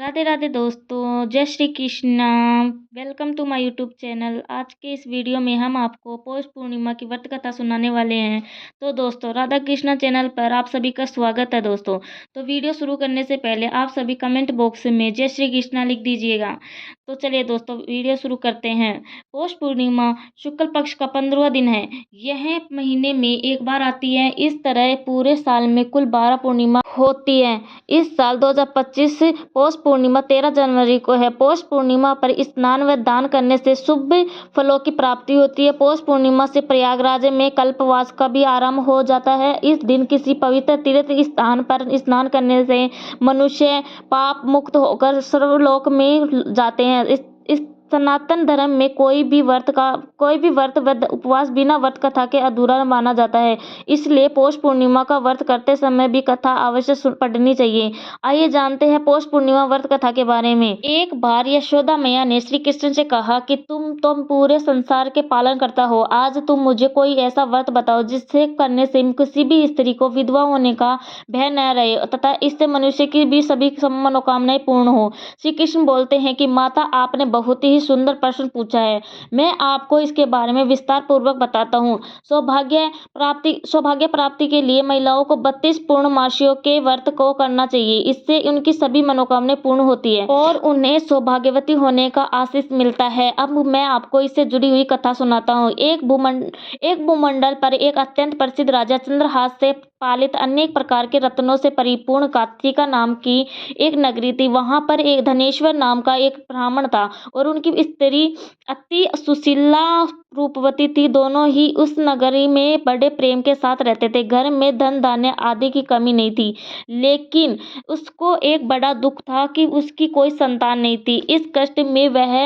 राधे राधे दोस्तों, जय Shri Krishna. Welcome to my YouTube channel. आज के इस वीडियो में हम आपको पौष पूर्णिमा की व्रत कथा सुनाने वाले हैं। तो दोस्तों, राधा कृष्णा चैनल पर आप सभी का स्वागत है दोस्तों। तो वीडियो शुरू करने से पहले आप सभी कमेंट बॉक्स में जय श्री कृष्णा लिख दीजिएगा। तो चलिए दोस्तों, वीडियो शुरू करते हैं। पौष पूर्णिमा शुक्ल पक्ष का 15वां दिन है। यह महीने में एक बार आती है। इस तरह पूरे साल में कुल 12 पूर्णिमा होती है। इस साल 2025 पौष पूर्णिमा 13 जनवरी को है। पौष पूर्णिमा पर स्नान व दान करने से शुभ फलों की प्राप्ति होती है। पौष पूर्णिमा से प्रयागराज में कल्पवास का भी आरंभ हो जाता है। इस दिन किसी पवित्र तीर्थ स्थान पर स्नान करने से मनुष्य पाप मुक्त होकर सर्वलोक में जाते हैं। इस सनातन धर्म में कोई भी व्रत व उपवास बिना व्रत कथा के अधूरा माना जाता है। इसलिए पौष पूर्णिमा का व्रत करते समय भी कथा अवश्य पढ़नी चाहिए। आइए जानते हैं पौष पूर्णिमा व्रत कथा के बारे में। एक बार यशोदा मैया ने श्री कृष्ण से कहा कि तुम पूरे संसार के पालन करता हो। आज तुम मुझे कोई ऐसा व्रत बताओ जिससे करने से किसी भी स्त्री को विधवा होने का भय न रहे तथा इससे मनुष्य की भी सभी मनोकामनाएं पूर्ण हो। श्री कृष्ण बोलते हैं कि माता, आपने बहुत ही सुंदर प्रश्न पूछा है। मैं आपको इसके बारे में विस्तार पूर्वक बताता हूँ। सौभाग्य प्राप्ति के लिए महिलाओं को 32 पूर्णमासियों के व्रत को करना चाहिए। इससे उनकी सभी मनोकामनाएं पूर्ण होती है और उन्हें सौभाग्यवती होने का आशीष मिलता है। अब मैं आपको इससे जुड़ी हुई कथा सुनाता हूँ। एक भूमंडल पर एक अत्यंत प्रसिद्ध राजा चंद्रहास से पालित अनेक प्रकार के रत्नों से परिपूर्ण कात्तिका नाम की एक नगरी थी। वहां पर एक धनेश्वर नाम का एक ब्राह्मण था और उनकी स्त्री अति सुशीला रूपवती थी। दोनों ही उस नगरी में बड़े प्रेम के साथ रहते थे। घर में धन धान्य आदि की कमी नहीं थी, लेकिन उसको एक बड़ा दुख था कि उसकी कोई संतान नहीं थी। इस कष्ट में वह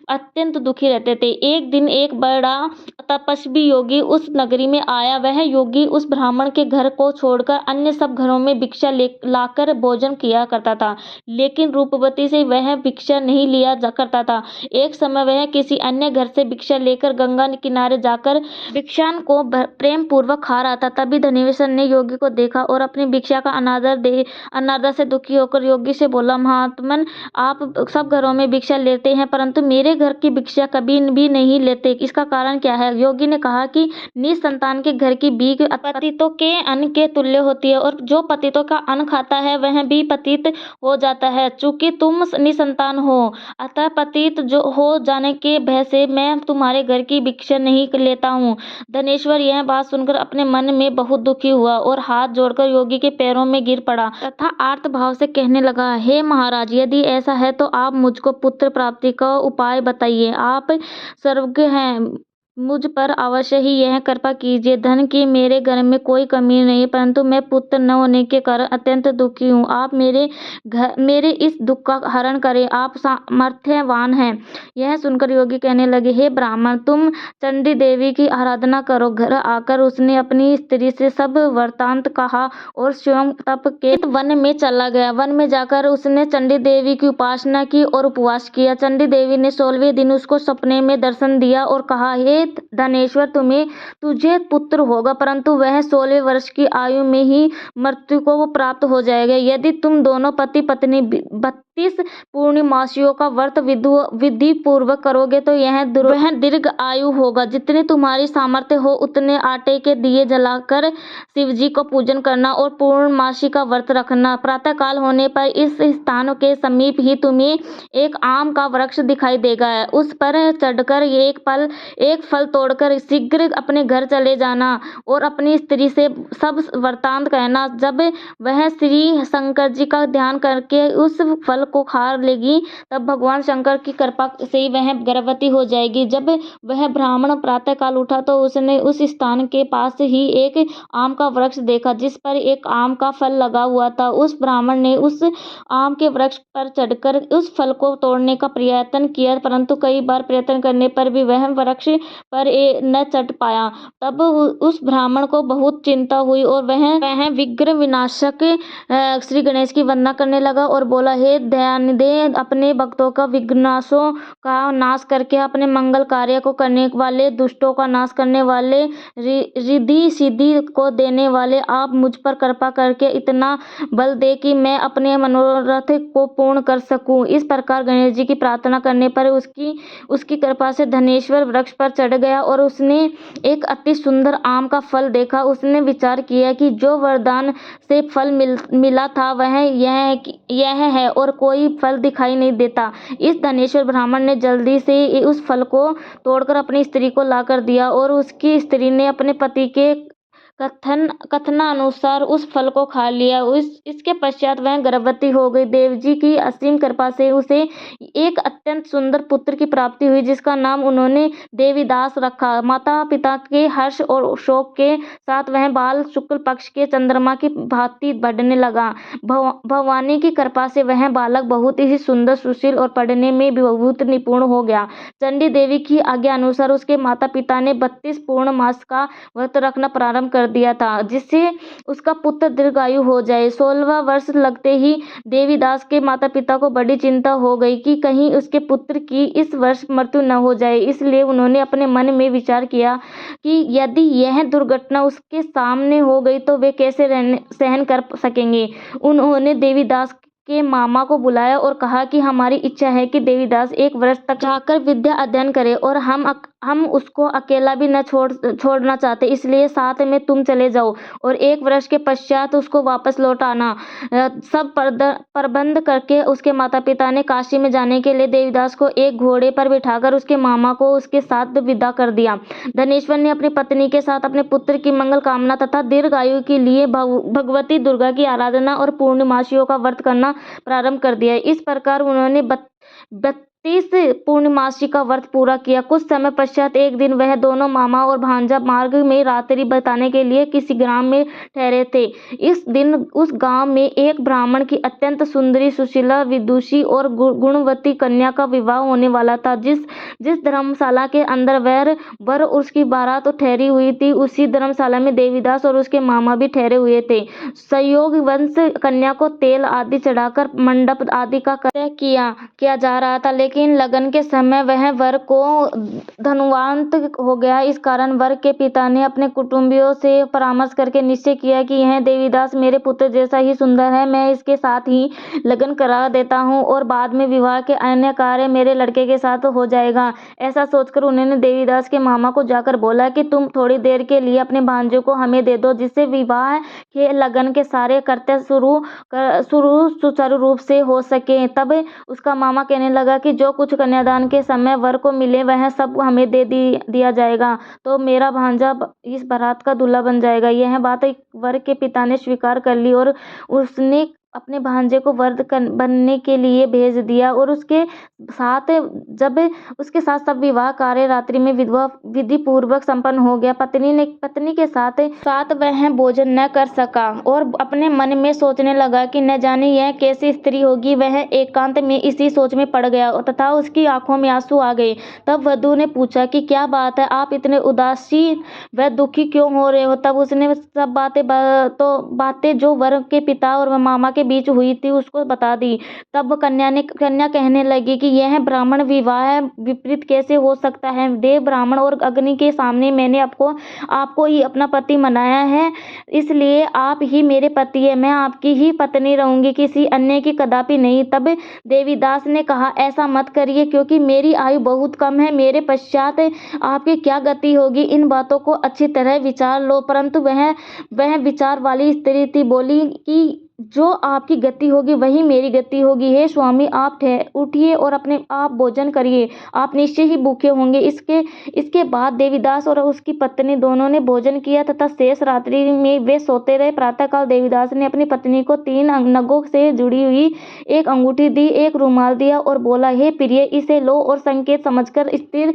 अत्यंत दुखी रहते थे। एक दिन एक बड़ा तपस्वी योगी उस नगरी में आया। वह योगी उस ब्राह्मण के घर को छोड़कर अन्य सब घरों में भिक्षा लाकर भोजन किया करता था, लेकिन रूपवती से वह भिक्षा नहीं लिया करता था। एक समय वह किसी अन्य घर से भिक्षा लेकर गंगा किनारे जाकर भिक्षान को प्रेम पूर्वक खा रहा था। तभी धनेश्वर ने योगी को देखा और अपनी भिक्षा का अनादर से दुखी होकर योगी से बोला, महात्मन, आप सब घरों में भिक्षा लेते हैं परंतु मेरे घर की भिक्षा कभी भी नहीं लेते, इसका कारण क्या है? योगी ने कहा कि निसंतान के घर की भीख पतितों के अन्न के तुल्य होती है और जो पतितों का अन्न खाता है वह भी पतित हो जाता है। चूंकि तुम निसंतान हो, अतः पतित जो हो जाने के भय से मैं तुम्हारे घर की भिक्षा नहीं लेता हूँ। धनेश्वर यह बात सुनकर अपने मन में बहुत दुखी हुआ और हाथ जोड़कर योगी के पैरों में गिर पड़ा तथा आर्त भाव से कहने लगा, हे महाराज, यदि ऐसा है तो आप मुझको पुत्र प्राप्ति का उपाय बताइए। आप सर्वज्ञ हैं, मुझ पर अवश्य ही यह कृपा कीजिए। धन की मेरे घर में कोई कमी नहीं, परंतु मैं पुत्र न होने के कारण अत्यंत दुखी हूँ। आप मेरे इस दुख का हरण करें, आप सामर्थ्यवान हैं। यह सुनकर योगी कहने लगे, हे ब्राह्मण, तुम चंडी देवी की आराधना करो। घर आकर उसने अपनी स्त्री से सब वृत्तांत कहा और स्वयं तप के वन में चला गया। वन में जाकर उसने चंडी देवी की उपासना की और उपवास किया। चंडी देवी ने 16वें दिन उसको सपने में दर्शन दिया और कहा, हे धनेश्वर, तुझे पुत्र होगा, परंतु वह 16वें वर्ष की आयु में ही मृत्यु को प्राप्त हो जाएगा। यदि तुम दोनों पति पत्नी 32 पूर्णमासियों का व्रत विधि पूर्वक करोगे तो वह दीर्घ आयु होगा। जितनी तुम्हारी सामर्थ्य हो उतने आटे के दिए जलाकर शिव जी को पूजन करना और पूर्णमासी का व्रत रखना। प्रातः काल होने पर इस स्थान के समीप ही तुम्हें एक आम का वृक्ष दिखाई देगा। उस पर चढ़कर एक फल तोड़कर शीघ्र अपने घर चले जाना और अपनी स्त्री से सब वृत्तांत कहना। जब वह श्री शंकर जी का ध्यान करके उस फल को खा लेगी तब भगवान शंकर की कृपा से वह गर्भवती हो जाएगी। जब वह ब्राह्मण प्रातः काल उठा तो उसने उस स्थान के पास ही एक आम का वृक्ष देखा जिस पर एक आम का फल लगा हुआ था। उस ब्राह्मण ने उस आम के वृक्ष पर चढ़कर उस फल को तोड़ने का प्रयत्न किया, परंतु कई बार प्रयत्न करने पर भी वह वृक्ष पर न चढ़ पाया। तब उस ब्राह्मण को बहुत चिंता हुई और वह विघ्न विनाशक श्री गणेश की वंदना करने लगा और बोला, हे दयानिधे, अपने भक्तों का विघ्नों का नाश करके अपने मंगल कार्य को करने वाले, दुष्टों का नाश करने वाले, रिद्धि सिद्धि को देने वाले, आप मुझ पर कृपा करके इतना बल दे कि मैं अपने मनोरथ को पूर्ण कर सकूं। इस प्रकार गणेश जी की प्रार्थना करने पर उसकी कृपा से धनेश्वर वृक्ष पर चढ़ गया और उसने एक अति सुंदर आम का फल देखा। उसने विचार किया कि जो वरदान से फल मिला था वह यह है और कोई फल दिखाई नहीं देता। इस धनेश्वर ब्राह्मण ने जल्दी से उस फल को तोड़कर अपनी स्त्री को लाकर दिया और उसकी स्त्री ने अपने पति के कथनानुसार उस फल को खा लिया। इसके पश्चात वह गर्भवती हो गई। देव जी की असीम कृपा से उसे एक अत्यंत सुंदर पुत्र की प्राप्ति हुई, जिसका नाम उन्होंने देवीदास रखा। माता पिता के हर्ष और शोक के साथ वह बाल शुक्ल पक्ष के चंद्रमा की भांति बढ़ने लगा। भवानी की कृपा से वह बालक बहुत ही सुंदर, सुशील और पढ़ने में भी बहुत निपुण हो गया। चंडी देवी की आज्ञा अनुसार उसके माता पिता ने 32 पूर्ण मास का व्रत रखना प्रारंभ कर दिया था, जिससे उसका पुत्र दीर्घायु हो जाए। 16वां वर्ष लगते ही देवीदास के माता पिता को बड़ी चिंता हो गई कि कहीं उसके पुत्र की इस वर्ष मृत्यु न हो जाए। इसलिए उन्होंने अपने मन में विचार किया कि यदि यह दुर्घटना उसके सामने हो गई तो वे कैसे सहन कर सकेंगे। उन्होंने देवीदास के मामा को बुलाया और कहा कि हमारी इच्छा है कि देवीदास 1 वर्ष तक जाकर विद्या अध्ययन करे और हम उसको अकेला भी न छोड़ना चाहते, इसलिए साथ में तुम चले जाओ और 1 वर्ष के पश्चात उसको वापस लौट आना। सब प्रबंध करके उसके माता पिता ने काशी में जाने के लिए देवीदास को एक घोड़े पर बिठाकर उसके मामा को उसके साथ विदा कर दिया। धनेश्वर ने अपनी पत्नी के साथ अपने पुत्र की मंगल कामना तथा दीर्घायु के लिए भगवती दुर्गा की आराधना और पूर्णिमासियों का व्रत करना प्रारंभ कर दिया। इस प्रकार उन्होंने 32 पूर्णिमासी का व्रत पूरा किया। कुछ समय पश्चात एक दिन वह दोनों मामा और भांजा मार्ग में रात्रि बिताने के लिए किसी ग्राम में ठहरे थे। इस दिन उस गांव में एक ब्राह्मण की अत्यंत सुंदरी, सुशीला, विदुषी और गुणवती कन्या का विवाह होने वाला था। जिस धर्मशाला के अंदर वर उसकी बारात तो ठहरी हुई थी, उसी धर्मशाला में देवीदास और उसके मामा भी ठहरे हुए थे। संयोग वंश कन्या को तेल आदि चढ़ाकर मंडप आदि का कार्य किया जा रहा था, लेकिन लगन के समय वह वर को धनवांत हो गया। इस कारण वर के पिता ने अपने कुटुंबियों से परामर्श करके निश्चय किया कि यह देवीदास मेरे पुत्र जैसा ही सुंदर है, मैं इसके साथ ही लगन करा देता हूँ और बाद में विवाह के अन्य कार्य मेरे लड़के के साथ हो जाएगा। ऐसा सोचकर उन्होंने देवीदास के मामा को जाकर बोला कि तुम थोड़ी देर के लिए अपने भांजे को हमें दे दो, जिससे विवाह के लगन के सारे कर्तव्य सुचारू रूप से हो सके। तब उसका मामा कहने लगा कि जो कुछ कन्यादान के समय वर को मिले वह सब हमें दे दिया जाएगा, तो मेरा भांजा इस बारात का दूल्हा बन जाएगा। यह बात वर के पिता ने स्वीकार कर ली और उसने अपने भांजे को वर बनने के लिए भेज दिया और उसके साथ सब विवाह कार्य रात्रि में विधि पूर्वक संपन्न हो गया। पत्नी के साथ वह भोजन न कर सका और अपने मन में सोचने लगा कि न जाने यह कैसी स्त्री होगी। वह एकांत में इसी सोच में पड़ गया तथा उसकी आंखों में आंसू आ गए। तब वधू ने पूछा कि क्या बात है, आप इतने उदासीन व दुखी क्यों हो रहे हो। तब उसने सब बातें जो वर के पिता और मामा के बीच हुई थी उसको बता दी। तब कन्या कहने लगी कि यह ब्राह्मण विवाह विपरीत कैसे हो सकता है। देव, ब्राह्मण और अग्नि के सामने मैंने आपको ही अपना पति मनाया है, इसलिए आप ही मेरे पति है। मैं आपकी ही पत्नी रहूंगी, किसी अन्य की कदापि नहीं। तब देवीदास ने कहा, ऐसा मत करिए, क्योंकि मेरी आयु बहुत कम है, मेरे पश्चात आपकी क्या गति होगी। इन बातों को अच्छी तरह विचार लो। परंतु वह विचार वाली स्त्री थी, बोली कि जो आपकी गति होगी वही मेरी गति होगी। हे स्वामी, आप उठिए और अपने आप भोजन करिए, आप निश्चय ही भूखे होंगे। इसके बाद देवीदास और उसकी पत्नी दोनों ने भोजन किया तथा शेष रात्रि में वे सोते रहे। प्रातःकाल देवीदास ने अपनी पत्नी को 3 नगों से जुड़ी हुई एक अंगूठी दी, एक रुमाल दिया और बोला, हे प्रिय, इसे लो और संकेत समझकर स्थिर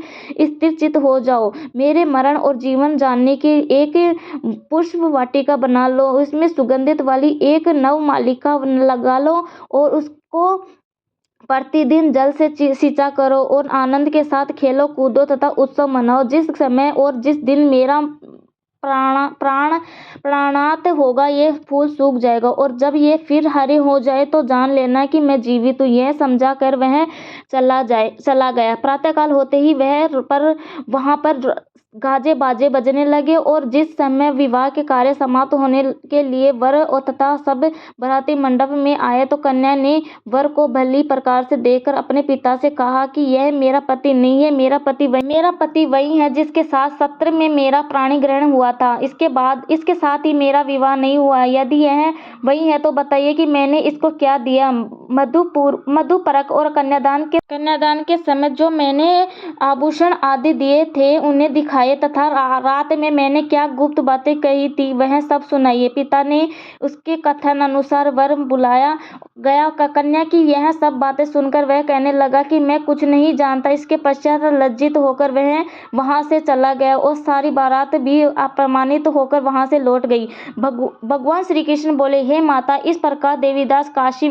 चित्त हो जाओ। मेरे मरण और जीवन जानने की एक पुष्प वाटिका बना लो, उसमें सुगंधित वाली एक नव मालिका लगा लो और उसको प्रतिदिन जल से सिंचा करो और आनंद के साथ खेलो कूदो तथा उत्सव मनाओ। जिस समय और जिस दिन मेरा प्राणात होगा ये फूल सूख जाएगा और जब ये फिर हरे हो जाए तो जान लेना कि मैं जीवित हूँ। यह समझा कर वह चला गया। प्रातःकाल होते ही वहां पर गाजे बाजे बजने लगे और जिस समय विवाह के कार्य समाप्त होने के लिए वर और तथा सब बाराती मंडप में आए तो कन्या ने वर को भली प्रकार से देखकर अपने पिता से कहा कि यह मेरा पति नहीं है, मेरा पति वही है जिसके साथ सत्र में मेरा प्राणी ग्रहण हुआ था। इसके साथ ही मेरा विवाह नहीं हुआ। यदि यह वही है तो बताइए कि मैंने इसको क्या दिया। मधुपरक और कन्यादान के समय जो मैंने आभूषण आदि दिए थे उन्हें दिखाए तथा रात में मैंने क्या गुप्त बातें कही थी वह सब सुनाइए। पिता ने उसके कथन अनुसार वर बुलाया गया। कन्या की यह सब बातें सुनकर वह कहने लगा कि मैं कुछ नहीं जानता। इसके पश्चात लज्जित होकर वह वहां से चला गया और सारी बारात भी अपमानित होकर वहां से लौट गई। भगवान श्री कृष्ण बोले, हे माता, इस प्रकार देवीदास काशी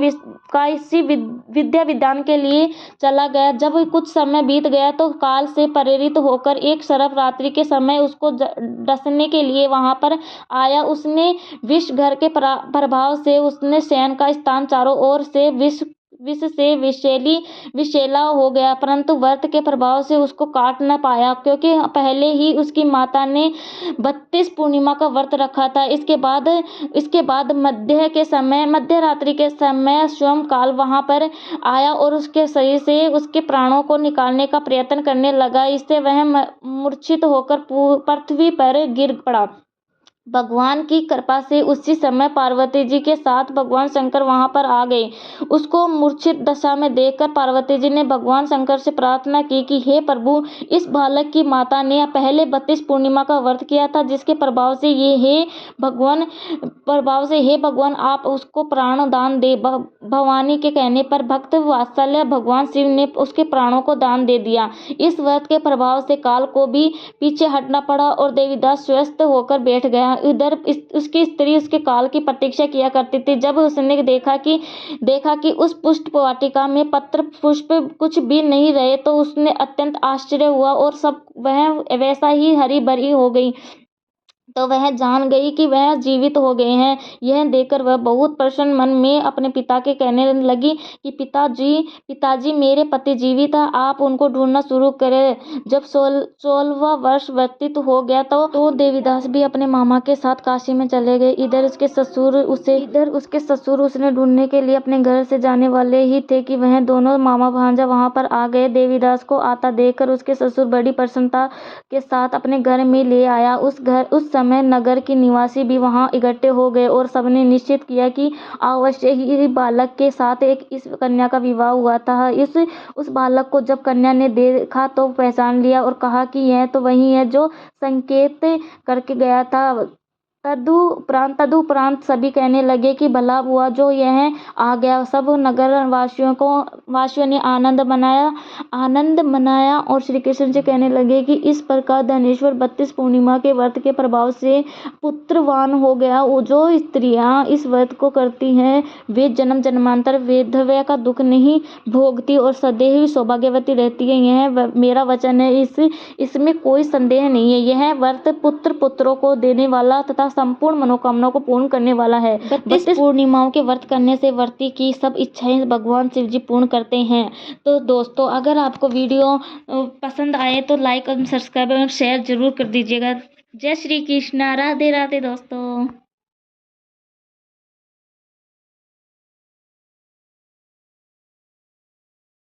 विद्या विधान के लिए चला गया। जब कुछ समय बीत गया तो काल से प्रेरित होकर एक सर्प रात्रि के समय उसको डसने के लिए वहां पर आया। उसने विष घर के प्रभाव से उसने शयन का स्थान चारों ओर से विष से विषैला हो गया, परंतु व्रत के प्रभाव से उसको काट न पाया क्योंकि पहले ही उसकी माता ने 32 पूर्णिमा का व्रत रखा था। इसके बाद मध्य रात्रि के समय स्वयं काल वहां पर आया और उसके शरीर से उसके प्राणों को निकालने का प्रयत्न करने लगा। इससे वह मूर्छित होकर पृथ्वी पर गिर पड़ा। भगवान की कृपा से उसी समय पार्वती जी के साथ भगवान शंकर वहां पर आ गए। उसको मूर्छित दशा में देखकर पार्वती जी ने भगवान शंकर से प्रार्थना की कि हे प्रभु, इस बालक की माता ने पहले 32 पूर्णिमा का व्रत किया था जिसके प्रभाव से हे भगवान आप उसको प्राण दान दे। भवानी के कहने पर भक्त वात्सल्य भगवान शिव ने उसके प्राणों को दान दे दिया। इस व्रत के प्रभाव से काल को भी पीछे हटना पड़ा और देवीदास स्वस्थ होकर बैठ गया। इधर उसकी स्त्री उसके काल की प्रतीक्षा किया करती थी। जब उसने देखा कि उस पुष्प वाटिका में पत्र पुष्प कुछ भी नहीं रहे तो उसने अत्यंत आश्चर्य हुआ और सब वह वैसा ही हरी भरी हो गई। तो वह जान गई कि वह जीवित हो गए हैं। यह देखकर वह बहुत प्रसन्न मन में अपने पिता के कहने लगी कि पिताजी मेरे पति जीवित है, आप उनको ढूंढना शुरू करें। जब 16वां वर्ष व्यतीत हो गया तो देवीदास भी अपने मामा के साथ काशी में चले गए। इधर उसके ससुर उसने ढूंढने के लिए अपने घर से जाने वाले ही थे कि वह दोनों मामा भांजा वहां पर आ गए। देवीदास को आता देखकर उसके ससुर बड़ी प्रसन्नता के साथ अपने घर में ले आया। उस समय नगर के निवासी भी वहां इकट्ठे हो गए और सबने निश्चित किया कि अवश्य ही बालक के साथ इस कन्या का विवाह हुआ था। उस बालक को जब कन्या ने देखा तो पहचान लिया और कहा कि यह तो वही है जो संकेत करके गया था। तदुपरांत सभी कहने लगे कि भला हुआ जो यह आ गया। सब नगर वासियों ने आनंद मनाया और श्री कृष्ण से कहने लगे कि इस प्रकार धनेश्वर 32 पूर्णिमा के व्रत के प्रभाव से पुत्रवान हो गया। जो स्त्रियां इस व्रत को करती हैं वे जन्म जन्मांतर वैधव्य का दुख नहीं भोगती और सदैव सौभाग्यवती रहती है। यह मेरा वचन है, इसमें कोई संदेह नहीं है। यह व्रत पुत्रों को देने वाला तथा संपूर्ण मनोकामनाओं को पूर्ण करने वाला है। 32 पूर्णिमाओं के व्रत करने से व्रती की सब इच्छाएं भगवान शिव जी पूर्ण करते हैं। तो दोस्तों, अगर आपको वीडियो पसंद आए तो लाइक और सब्सक्राइब और शेयर जरूर कर दीजिएगा। जय श्री कृष्णा, राधे राधे दोस्तों।